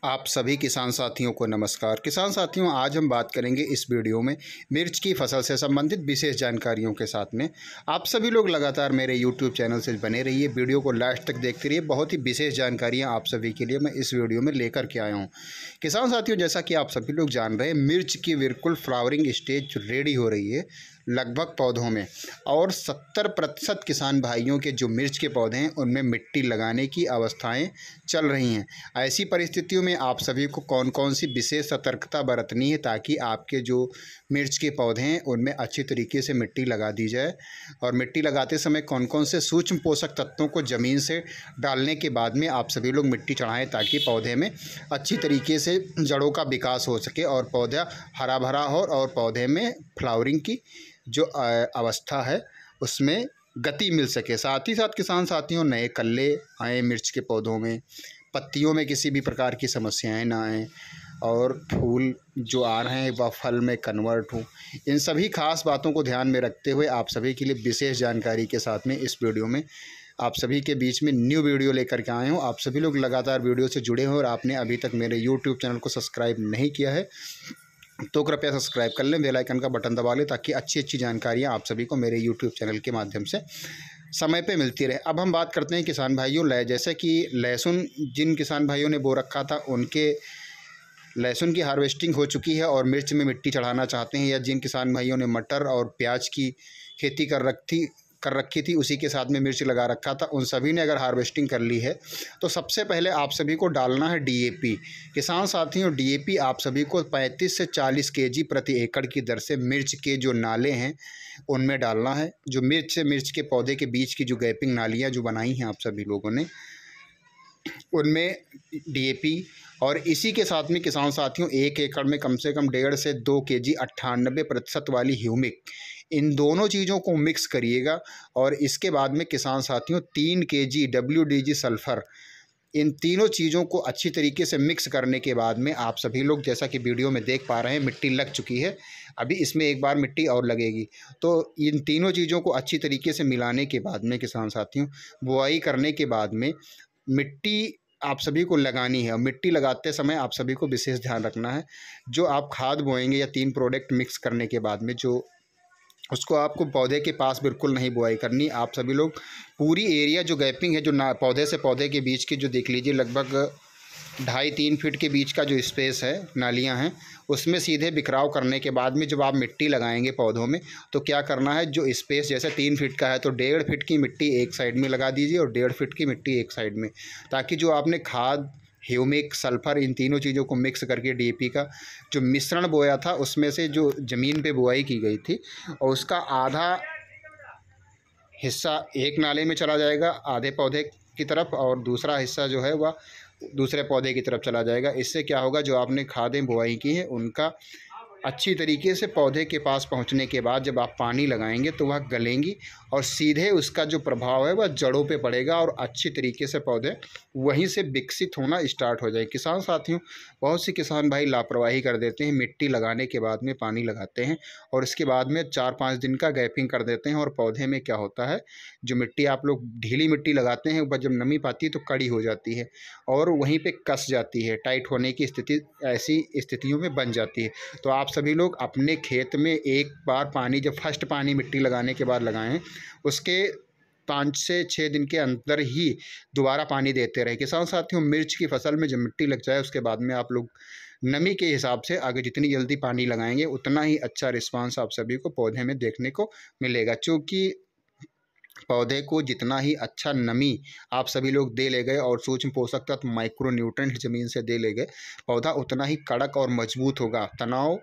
आप सभी किसान साथियों को नमस्कार। किसान साथियों, आज हम बात करेंगे इस वीडियो में मिर्च की फसल से संबंधित विशेष जानकारियों के साथ में। आप सभी लोग लगातार मेरे YouTube चैनल से बने रहिए, वीडियो को लास्ट तक देखते रहिए। बहुत ही विशेष जानकारियां आप सभी के लिए मैं इस वीडियो में लेकर के आया हूं। किसान साथियों, जैसा कि आप सभी लोग जान रहे हैं, मिर्च की बिल्कुल फ्लावरिंग स्टेज रेडी हो रही है लगभग पौधों में, और 70% किसान भाइयों के जो मिर्च के पौधे हैं उनमें मिट्टी लगाने की अवस्थाएं चल रही हैं। ऐसी परिस्थितियों में आप सभी को कौन कौन सी विशेष सतर्कता बरतनी है ताकि आपके जो मिर्च के पौधे हैं उनमें अच्छी तरीके से मिट्टी लगा दी जाए, और मिट्टी लगाते समय कौन कौन से सूक्ष्म पोषक तत्वों को ज़मीन से डालने के बाद में आप सभी लोग मिट्टी चढ़ाएं ताकि पौधे में अच्छी तरीके से जड़ों का विकास हो सके और पौधा हरा भरा हो और पौधे में फ्लावरिंग की जो अवस्था है उसमें गति मिल सके। साथ ही साथ किसान साथियों, नए कल्ले आए मिर्च के पौधों में, पत्तियों में किसी भी प्रकार की समस्याएं ना आएँ, और फूल जो आ रहे हैं वह फल में कन्वर्ट हों। इन सभी खास बातों को ध्यान में रखते हुए आप सभी के लिए विशेष जानकारी के साथ में इस वीडियो में आप सभी के बीच में न्यू वीडियो लेकर के आए हूँ। आप सभी लोग लगातार वीडियो से जुड़े हो और आपने अभी तक मेरे यूट्यूब चैनल को सब्सक्राइब नहीं किया है तो कृपया सब्सक्राइब कर लें, बेल आइकन का बटन दबा लें ताकि अच्छी अच्छी जानकारियाँ आप सभी को मेरे यूट्यूब चैनल के माध्यम से समय पे मिलती रहे। अब हम बात करते हैं किसान भाइयों, जैसे कि लहसुन जिन किसान भाइयों ने बो रखा था उनके लहसुन की हार्वेस्टिंग हो चुकी है और मिर्च में मिट्टी चढ़ाना चाहते हैं, या जिन किसान भाइयों ने मटर और प्याज की खेती कर रखी थी उसी के साथ में मिर्च लगा रखा था, उन सभी ने अगर हार्वेस्टिंग कर ली है तो सबसे पहले आप सभी को डालना है डीएपी। किसान साथियों, डीएपी आप सभी को 35 से 40 केजी प्रति एकड़ की दर से मिर्च के जो नाले हैं उनमें डालना है। जो मिर्च के पौधे के बीच की जो गैपिंग नालियाँ जो बनाई हैं आप सभी लोगों ने, उनमें डीएपी, और इसी के साथ में किसान साथियों 1 एकड़ में कम से कम 1.5 से 2 केजी 98% वाली ह्यूमिक, इन दोनों चीज़ों को मिक्स करिएगा। और इसके बाद में किसान साथियों 3 केजी WDG सल्फ़र, इन तीनों चीज़ों को अच्छी तरीके से मिक्स करने के बाद में आप सभी लोग, जैसा कि वीडियो में देख पा रहे हैं, मिट्टी लग चुकी है, अभी इसमें एक बार मिट्टी और लगेगी। तो इन तीनों चीज़ों को अच्छी तरीके से मिलाने के बाद में किसान साथियों बुआई करने के बाद में मिट्टी आप सभी को लगानी है। और मिट्टी लगाते समय आप सभी को विशेष ध्यान रखना है, जो आप खाद बोएंगे या 3 प्रोडक्ट मिक्स करने के बाद में जो उसको आपको पौधे के पास बिल्कुल नहीं बुआई करनी। आप सभी लोग पूरी एरिया जो गैपिंग है, जो ना पौधे से पौधे के बीच की जो देख लीजिए लगभग 2.5-3 फीट के बीच का जो स्पेस है, नालियां हैं, उसमें सीधे बिखराव करने के बाद में जब आप मिट्टी लगाएंगे पौधों में तो क्या करना है, जो स्पेस जैसे 3 फीट का है तो 1.5 फीट की मिट्टी एक साइड में लगा दीजिए और 1.5 फीट की मिट्टी एक साइड में, ताकि जो आपने खाद, ह्यूमिक, सल्फ़र, इन तीनों चीज़ों को मिक्स करके डीएपी का जो मिश्रण बोया था उसमें से जो ज़मीन पे बुआई की गई थी और उसका आधा हिस्सा एक नाले में चला जाएगा आधे पौधे की तरफ, और दूसरा हिस्सा जो है वह दूसरे पौधे की तरफ चला जाएगा। इससे क्या होगा, जो आपने खादें बुआई की हैं उनका अच्छी तरीके से पौधे के पास पहुंचने के बाद जब आप पानी लगाएंगे तो वह गलेंगी और सीधे उसका जो प्रभाव है वह जड़ों पे पड़ेगा और अच्छी तरीके से पौधे वहीं से विकसित होना स्टार्ट हो जाए। किसान साथियों, बहुत से किसान भाई लापरवाही कर देते हैं, मिट्टी लगाने के बाद में पानी लगाते हैं और इसके बाद में 4-5 दिन का गैपिंग कर देते हैं, और पौधे में क्या होता है, जो मिट्टी आप लोग ढीली मिट्टी लगाते हैं वह जब नमी पाती है तो कड़ी हो जाती है और वहीं पर कस जाती है, टाइट होने की स्थिति ऐसी स्थितियों में बन जाती है। तो आप सभी लोग अपने खेत में एक बार पानी, जब फर्स्ट पानी मिट्टी लगाने के बाद लगाएं, उसके 5 से 6 दिन के अंदर ही दोबारा पानी देते रहे। किसान साथियों, मिर्च की फसल में जब मिट्टी लग जाए उसके बाद में आप लोग नमी के हिसाब से आगे जितनी जल्दी पानी लगाएंगे उतना ही अच्छा रिस्पांस आप सभी को पौधे में देखने को मिलेगा। चूँकि पौधे को जितना ही अच्छा नमी आप सभी लोग दे ले गए और सूक्ष्म पोषक तत्व माइक्रो न्यूट्रेंट ज़मीन से दे ले गए, पौधा उतना ही कड़क और मजबूत होगा, तनाव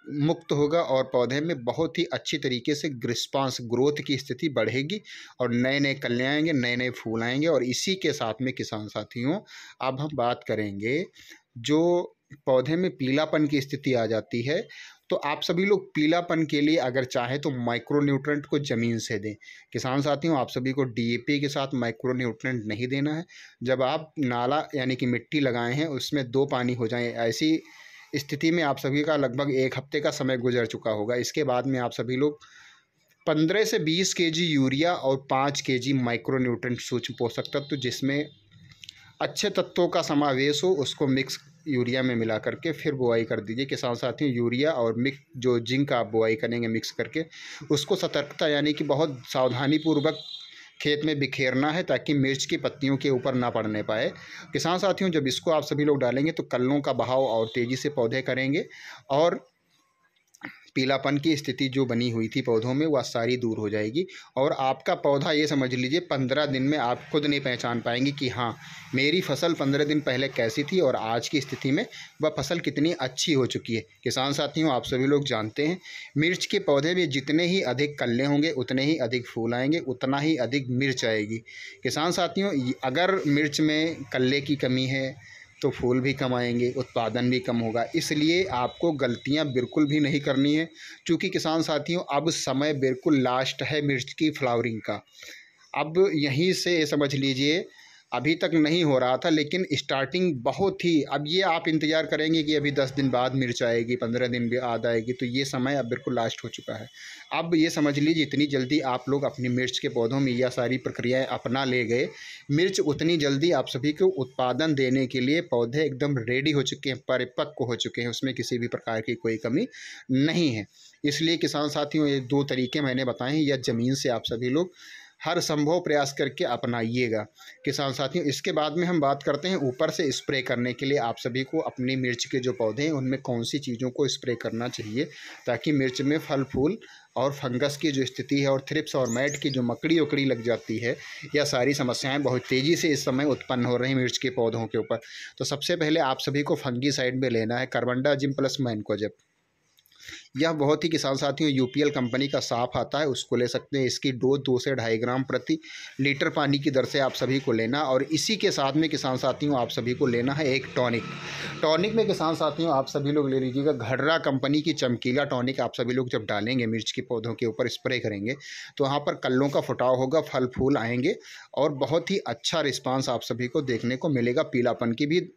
मुक्त होगा और पौधे में बहुत ही अच्छी तरीके से रिस्पांस, ग्रोथ की स्थिति बढ़ेगी और नए नए कल्ले आएंगे, नए नए फूल आएंगे। और इसी के साथ में किसान साथियों अब हम बात करेंगे, जो पौधे में पीलापन की स्थिति आ जाती है तो आप सभी लोग पीलापन के लिए अगर चाहें तो माइक्रो न्यूट्रेंट को ज़मीन से दें। किसान साथियों, आप सभी को डीएपी के साथ माइक्रो न्यूट्रेंट नहीं देना है। जब आप नाला यानी कि मिट्टी लगाए हैं उसमें 2 पानी हो जाएं, ऐसी स्थिति में आप सभी का लगभग 1 हफ्ते का समय गुजर चुका होगा। इसके बाद में आप सभी लोग 15 से 20 केजी यूरिया और 5 केजी माइक्रो न्यूट्रेंट सूक्ष्म पोषक तत्व जिसमें अच्छे तत्वों का समावेश हो उसको मिक्स यूरिया में मिला करके फिर बुआई कर दीजिए। किसान साथियों, यूरिया और मिक्स जो जिंक आप बुआई करेंगे मिक्स करके, उसको सतर्कता यानी कि बहुत सावधानीपूर्वक खेत में बिखेरना है ताकि मिर्च की पत्तियों के ऊपर ना पड़ने पाए। किसान साथियों, जब इसको आप सभी लोग डालेंगे तो कल्लों का बहाव और तेज़ी से पौधे करेंगे और पीलापन की स्थिति जो बनी हुई थी पौधों में वह सारी दूर हो जाएगी। और आपका पौधा, ये समझ लीजिए, 15 दिन में आप खुद नहीं पहचान पाएंगे कि हाँ, मेरी फसल 15 दिन पहले कैसी थी और आज की स्थिति में वह फसल कितनी अच्छी हो चुकी है। किसान साथियों, आप सभी लोग जानते हैं, मिर्च के पौधे में जितने ही अधिक कल्ले होंगे उतने ही अधिक फूल आएंगे, उतना ही अधिक मिर्च आएगी। किसान साथियों, अगर मिर्च में कल्ले की कमी है तो फूल भी कम आएंगे, उत्पादन भी कम होगा। इसलिए आपको गलतियां बिल्कुल भी नहीं करनी है, क्योंकि किसान साथियों अब समय बिल्कुल लास्ट है मिर्च की फ्लावरिंग का। अब यहीं से समझ लीजिए, अभी तक नहीं हो रहा था लेकिन स्टार्टिंग बहुत ही, अब ये आप इंतज़ार करेंगे कि अभी 10 दिन बाद मिर्च आएगी, 15 दिन बाद आएगी, तो ये समय अब बिल्कुल लास्ट हो चुका है। अब ये समझ लीजिए, जितनी जल्दी आप लोग अपनी मिर्च के पौधों में यह सारी प्रक्रियाएं अपना ले गए, मिर्च उतनी जल्दी आप सभी को उत्पादन देने के लिए पौधे एकदम रेडी हो चुके हैं, परिपक्व हो चुके हैं, उसमें किसी भी प्रकार की कोई कमी नहीं है। इसलिए किसान साथियों, ये 2 तरीके मैंने बताए हैं, या ज़मीन से आप सभी लोग हर संभव प्रयास करके अपनाइएगा। किसान साथियों, इसके बाद में हम बात करते हैं ऊपर से स्प्रे करने के लिए आप सभी को अपनी मिर्च के जो पौधे हैं उनमें कौन सी चीज़ों को स्प्रे करना चाहिए ताकि मिर्च में फल फूल और फंगस की जो स्थिति है और थ्रिप्स और मैट की जो मकड़ी उकड़ी लग जाती है, यह सारी समस्याएं बहुत तेज़ी से इस समय उत्पन्न हो रही हैं मिर्च के पौधों के ऊपर। तो सबसे पहले आप सभी को फंगीसाइड में लेना है कार्बेंडाजिम प्लस मैनकोजेब। यह बहुत ही किसान साथियों यूपीएल कंपनी का साफ आता है, उसको ले सकते हैं। इसकी डोज 2 से 2.5 ग्राम प्रति लीटर पानी की दर से आप सभी को लेना। और इसी के साथ में किसान साथियों आप सभी को लेना है एक टॉनिक में किसान साथियों आप सभी लोग ले लीजिएगा घड़रा कंपनी की चमकीला टॉनिक। आप सभी लोग जब डालेंगे मिर्च के पौधों के ऊपर स्प्रे करेंगे तो वहाँ पर कल्लों का फुटाव होगा, फल फूल आएंगे और बहुत ही अच्छा रिस्पांस आप सभी को देखने को मिलेगा। पीलापन की भी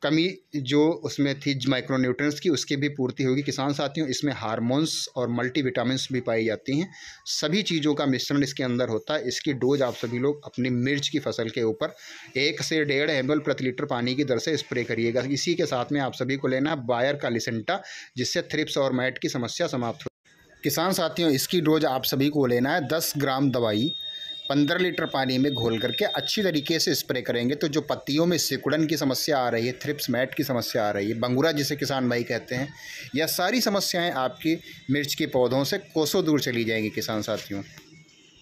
कमी जो उसमें थी माइक्रोन्यूट्रिएंट्स की, उसकी भी पूर्ति होगी। किसान साथियों, इसमें हार्मोन्स और मल्टीविटामिन्स भी पाई जाती हैं, सभी चीज़ों का मिश्रण इसके अंदर होता है। इसकी डोज आप सभी लोग अपनी मिर्च की फसल के ऊपर 1 से 1.5 ml प्रति लीटर पानी की दर से स्प्रे करिएगा। इसी के साथ में आप सभी को लेना है बायर का लिसेंटा, जिससे थ्रिप्स और मैट की समस्या समाप्त हो। किसान साथियों, इसकी डोज आप सभी को लेना है 10 ग्राम दवाई 15 लीटर पानी में घोल करके अच्छी तरीके से स्प्रे करेंगे। तो जो पत्तियों में सिकुड़न की समस्या आ रही है, थ्रिप्स मैट की समस्या आ रही है, बंगुरा जिसे किसान भाई कहते हैं, यह सारी समस्याएं आपकी मिर्च के पौधों से कोसों दूर चली जाएंगी किसान साथियों।